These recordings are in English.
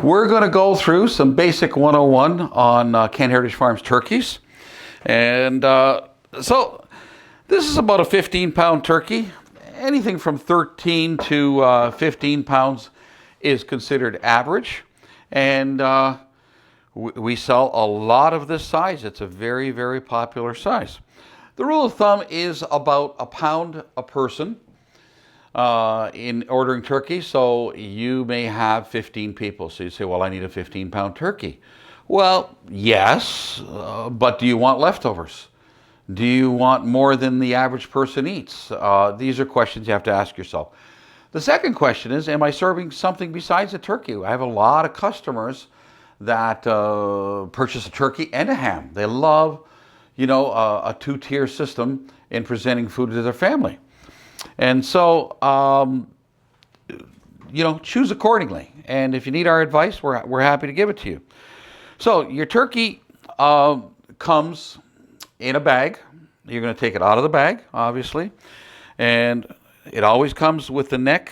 We're going to go through some basic 101 on Kent Heritage Farms turkeys. And so this is about a 15-pound turkey. Anything from 13 to 15 pounds is considered average. And we sell a lot of this size. It's a very, very popular size. The rule of thumb is about a pound a person in ordering turkey. So you may have 15 people. So you say, well, I need a 15-pound turkey. Well, yes, but do you want leftovers? Do you want more than the average person eats? These are questions you have to ask yourself. The second question is, am I serving something besides a turkey? I have a lot of customers that purchase a turkey and a ham. They love, a two-tier system in presenting food to their family. And so, choose accordingly. And if you need our advice, we're happy to give it to you. So your turkey comes in a bag. You're going to take it out of the bag, obviously. And it always comes with the neck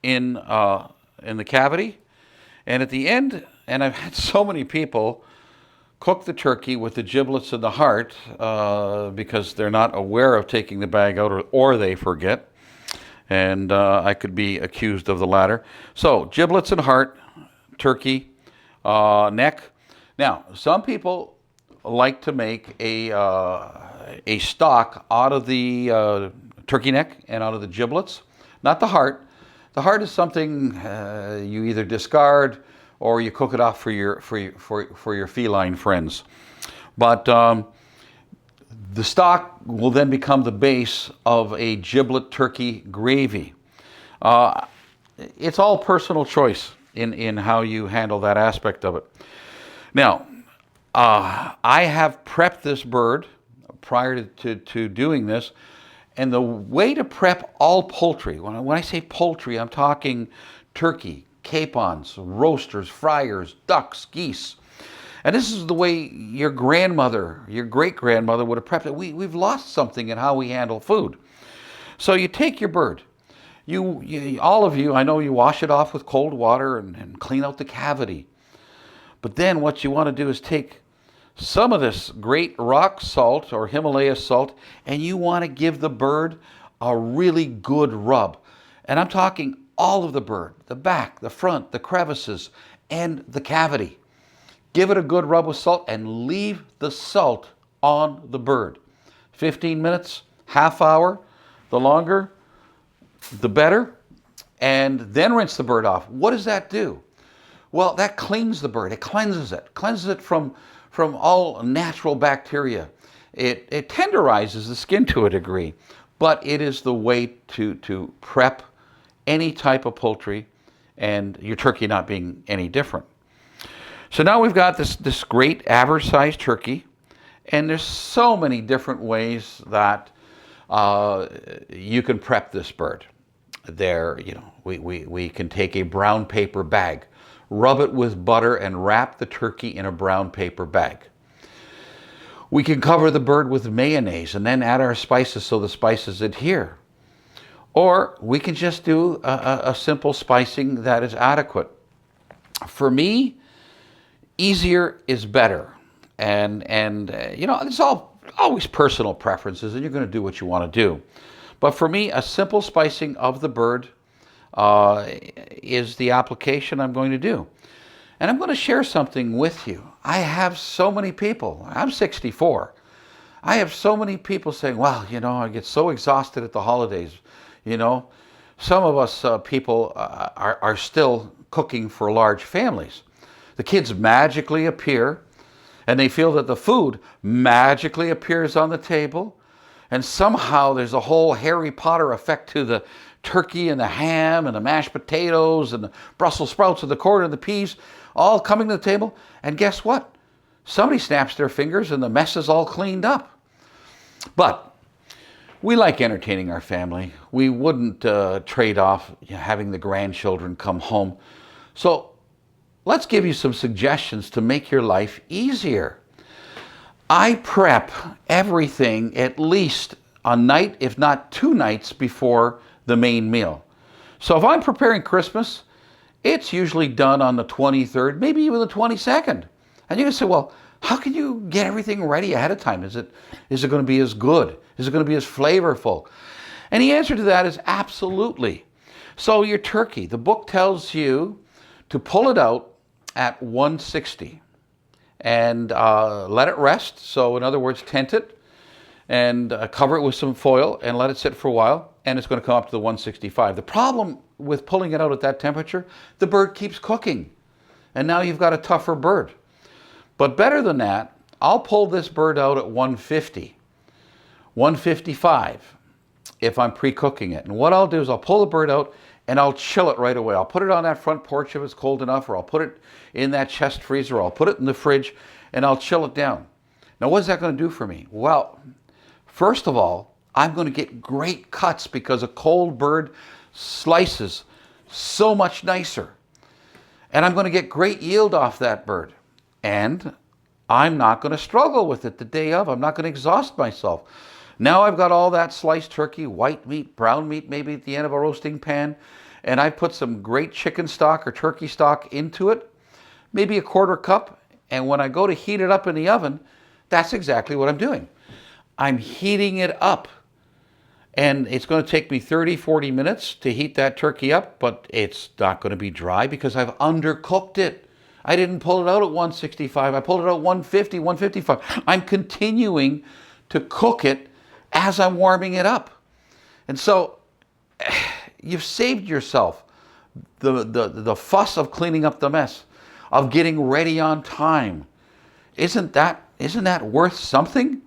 in the cavity. And at the end, and I've had so many people cook the turkey with the giblets and the heart because they're not aware of taking the bag out or they forget. And I could be accused of the latter. So giblets and heart, turkey, neck. Now, some people like to make a stock out of the turkey neck and out of the giblets, not the heart. The heart is something you either discard or you cook it off for your feline friends. But the stock will then become the base of a giblet turkey gravy. It's all personal choice in how you handle that aspect of it. Now, I have prepped this bird prior to doing this, and the way to prep all poultry, when I say poultry, I'm talking turkey, capons, roasters, fryers, ducks, geese. And this is the way your grandmother, your great-grandmother would have prepped it. We've lost something in how we handle food. So you take your bird. All of you, I know you wash it off with cold water and clean out the cavity. But then what you want to do is take some of this great rock salt or Himalaya salt, and you want to give the bird a really good rub. And I'm talking all of the bird, the back, the front, the crevices, and the cavity. Give it a good rub with salt and leave the salt on the bird. 15 minutes, half hour, the longer, the better. And then rinse the bird off. What does that do? Well, that cleans the bird. It cleanses it from all natural bacteria. It tenderizes the skin to a degree, but it is the way to prep any type of poultry, and your turkey not being any different. So now we've got this great average-sized turkey, and there's so many different ways that you can prep this bird. We can take a brown paper bag, rub it with butter, and wrap the turkey in a brown paper bag. We can cover the bird with mayonnaise and then add our spices so the spices adhere. Or we can just do a simple spicing that is adequate. For me, easier is better. And it's always personal preferences, and you're going to do what you want to do. But for me, a simple spicing of the bird is the application I'm going to do. And I'm going to share something with you. I have so many people, I'm 64. I have so many people saying, well, I get so exhausted at the holidays. Some of us people are still cooking for large families. The kids magically appear, and they feel that the food magically appears on the table. And somehow there's a whole Harry Potter effect to the turkey and the ham and the mashed potatoes and the Brussels sprouts and the corn and the peas all coming to the table. And guess what? Somebody snaps their fingers and the mess is all cleaned up. But we like entertaining our family. We wouldn't trade off having the grandchildren come home. So let's give you some suggestions to make your life easier. I prep everything at least a night, if not 2 nights before the main meal. So if I'm preparing Christmas, it's usually done on the 23rd, maybe even the 22nd. And you can say, well, how can you get everything ready ahead of time? Is it going to be as good? Is it going to be as flavorful? And the answer to that is absolutely. So your turkey, the book tells you to pull it out at 160 and let it rest. So in other words, tent it and cover it with some foil and let it sit for a while, and it's going to come up to the 165. The problem with pulling it out at that temperature, the bird keeps cooking, and now you've got a tougher bird. But better than that, I'll pull this bird out at 150, 155 if I'm pre-cooking it. And what I'll do is I'll pull the bird out and I'll chill it right away. I'll put it on that front porch if it's cold enough, or I'll put it in that chest freezer, or I'll put it in the fridge and I'll chill it down. Now, what's that going to do for me? Well, first of all, I'm going to get great cuts because a cold bird slices so much nicer. And I'm going to get great yield off that bird. And I'm not going to struggle with it the day of. I'm not going to exhaust myself. Now I've got all that sliced turkey, white meat, brown meat, maybe at the end of a roasting pan, and I put some great chicken stock or turkey stock into it, maybe a quarter cup, and when I go to heat it up in the oven, that's exactly what I'm doing. I'm heating it up, and it's going to take me 30, 40 minutes to heat that turkey up, but it's not going to be dry because I've undercooked it. I didn't pull it out at 165. I pulled it out 150, 155. I'm continuing to cook it as I'm warming it up. And so you've saved yourself the fuss of cleaning up the mess, of getting ready on time. Isn't that worth something?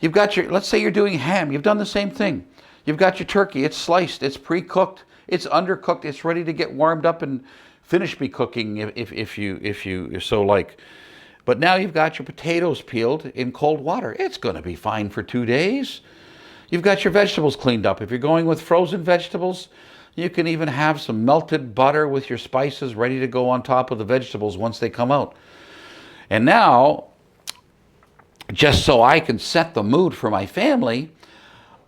You've got let's say you're doing ham. You've done the same thing. You've got your turkey. It's sliced. It's pre-cooked. It's undercooked. It's ready to get warmed up and finish me cooking if you so like. But now you've got your potatoes peeled in cold water. It's going to be fine for 2 days. You've got your vegetables cleaned up. If you're going with frozen vegetables, you can even have some melted butter with your spices ready to go on top of the vegetables once they come out. And now, just so I can set the mood for my family,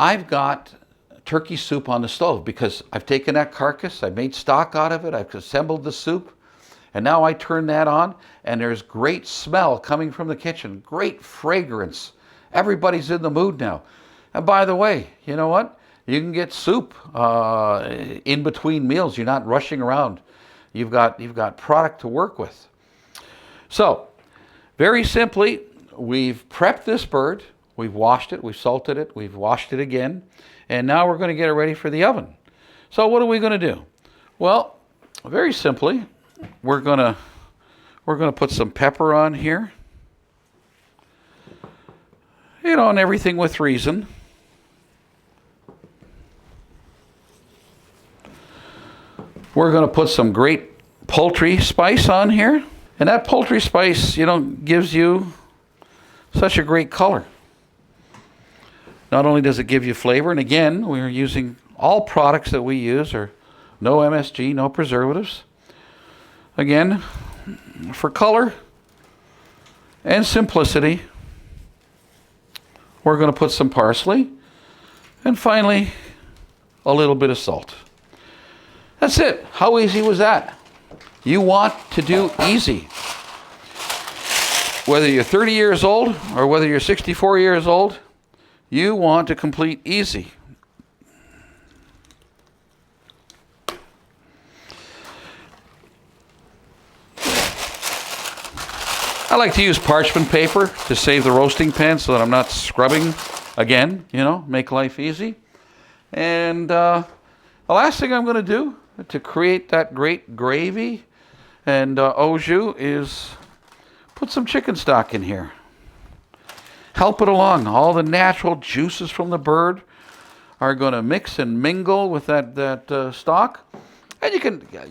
I've got turkey soup on the stove because I've taken that carcass, I've made stock out of it, I've assembled the soup, and now I turn that on, and there's great smell coming from the kitchen, great fragrance. Everybody's in the mood now. And by the way, you know what? You can get soup in between meals. You're not rushing around. You've got product to work with. So, very simply, we've prepped this bird. We've washed it. We've salted it. We've washed it again. And now we're going to get it ready for the oven. So what are we going to do? Well, very simply, we're going to put some pepper on here. You know, and everything with reason. We're going to put some great poultry spice on here. And that poultry spice, you know, gives you such a great color. Not only does it give you flavor, and again, we're using all products that we use are no MSG, no preservatives. Again, for color and simplicity, we're going to put some parsley, and finally, a little bit of salt. That's it. How easy was that? You want to do easy. Whether you're 30 years old or whether you're 64 years old, you want to complete easy. I like to use parchment paper to save the roasting pan so that I'm not scrubbing again, you know, make life easy. And the last thing I'm going to do to create that great gravy and au jus is put some chicken stock in here. Help it along. All the natural juices from the bird are going to mix and mingle with that stock. And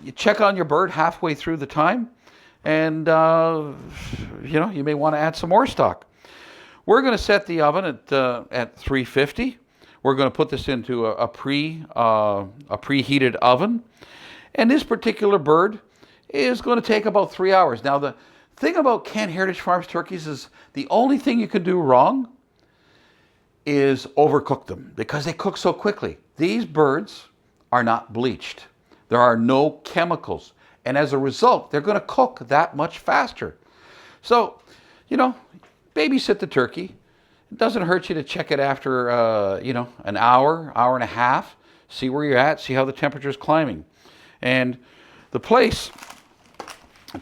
you check on your bird halfway through the time. And, you know, you may want to add some more stock. We're going to set the oven at 350. We're going to put this into a preheated oven. And this particular bird is going to take about 3 hours. Now, the thing about Kent Heritage Farms turkeys is the only thing you can do wrong is overcook them because they cook so quickly. These birds are not bleached. There are no chemicals. And as a result, they're going to cook that much faster. So, you know, babysit the turkey. It doesn't hurt you to check it after, you know, an hour, hour and a half. See where you're at, see how the temperature is climbing. And the place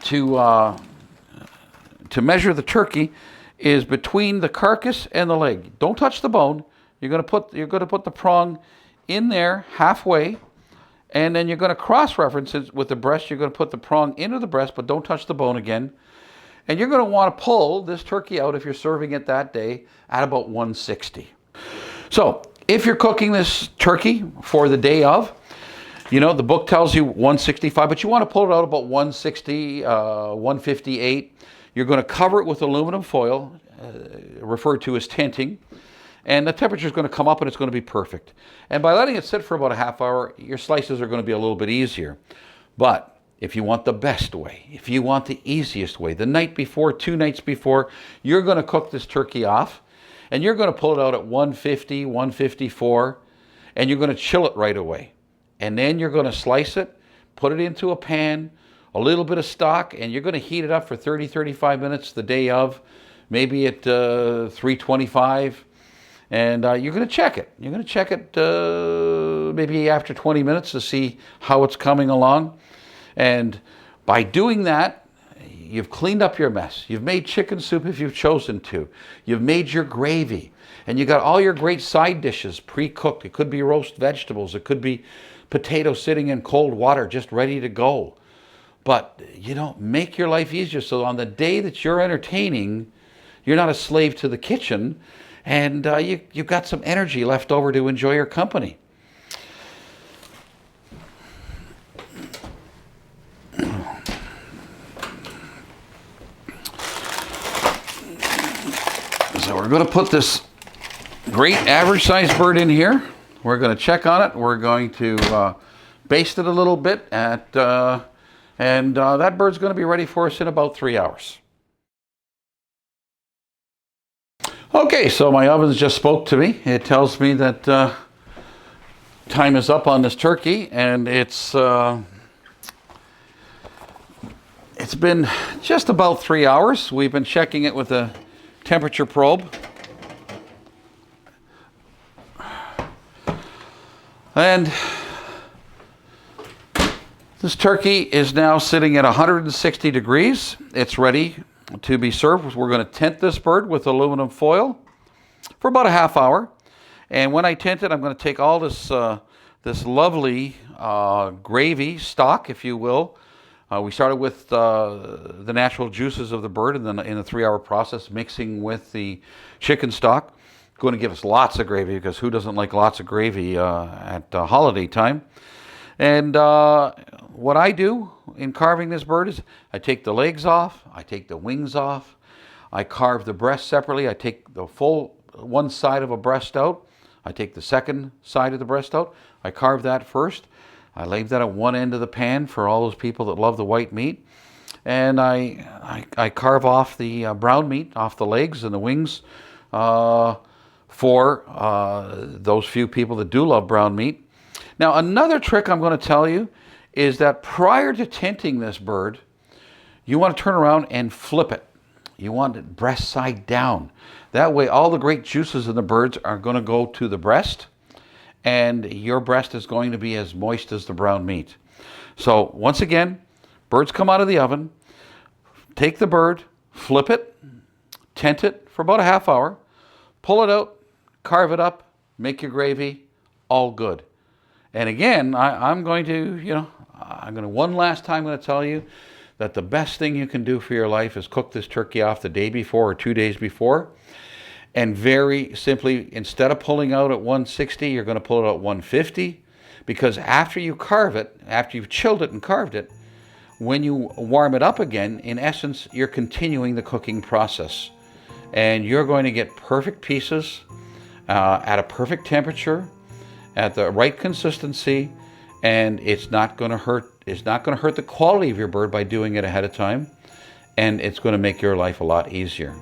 to measure the turkey is between the carcass and the leg. Don't touch the bone. You're going to put the prong in there halfway, and then you're going to cross-reference it with the breast. You're going to put the prong into the breast, but don't touch the bone again. And you're going to want to pull this turkey out if you're serving it that day at about 160. So if you're cooking this turkey for the day of, you know, the book tells you 165, but you want to pull it out about 160, 158. You're going to cover it with aluminum foil, referred to as tenting, and the temperature is going to come up and it's going to be perfect. And by letting it sit for about a half hour, your slices are going to be a little bit easier. But if you want the best way, if you want the easiest way, the night before, 2 nights before, you're going to cook this turkey off, and you're going to pull it out at 150, 154, and you're going to chill it right away. And then you're going to slice it, put it into a pan, a little bit of stock, and you're going to heat it up for 30, 35 minutes the day of, maybe at 325, and you're going to check it. You're going to check it maybe after 20 minutes to see how it's coming along. And by doing that, you've cleaned up your mess. You've made chicken soup if you've chosen to. You've made your gravy. And you got all your great side dishes pre-cooked. It could be roast vegetables. It could be potatoes sitting in cold water just ready to go. But, you know, make your life easier so on the day that you're entertaining, you're not a slave to the kitchen, and you've got some energy left over to enjoy your company. So we're going to put this great average sized bird in here. We're going to check on it. We're going to baste it a little bit and that bird's going to be ready for us in about 3 hours. Okay, so my oven's just spoke to me. It tells me that time is up on this turkey, and it's been just about 3 hours. We've been checking it with a temperature probe. And this turkey is now sitting at 160 degrees. It's ready to be served. We're going to tent this bird with aluminum foil for about a half hour. And when I tent it, I'm going to take all this this lovely gravy stock, if you will. We started with the natural juices of the bird, and then in a 3 hour process, mixing with the chicken stock. Going to give us lots of gravy, because who doesn't like lots of gravy at holiday time? And what I do in carving this bird is I take the legs off, I take the wings off, I carve the breast separately. I take the full one side of a breast out, I take the second side of the breast out, I carve that first, I leave that at one end of the pan for all those people that love the white meat, and I carve off the brown meat off the legs and the wings for those few people that do love brown meat. Now, another trick I'm going to tell you is that prior to tenting this bird, you want to turn around and flip it. You want it breast side down. That way, all the great juices in the birds are going to go to the breast, and your breast is going to be as moist as the brown meat. So, once again, birds come out of the oven, take the bird, flip it, tent it for about a half hour, pull it out, carve it up, make your gravy, all good. And again, I'm going to, one last time, I'm going to tell you that the best thing you can do for your life is cook this turkey off the day before or 2 days before. And very simply, instead of pulling out at 160, you're going to pull it out 150. Because after you carve it, after you've chilled it and carved it, when you warm it up again, in essence, you're continuing the cooking process. And you're going to get perfect pieces at a perfect temperature, at the right consistency, and it's not going to hurt. It's not going to hurt the quality of your bird by doing it ahead of time, and it's going to make your life a lot easier.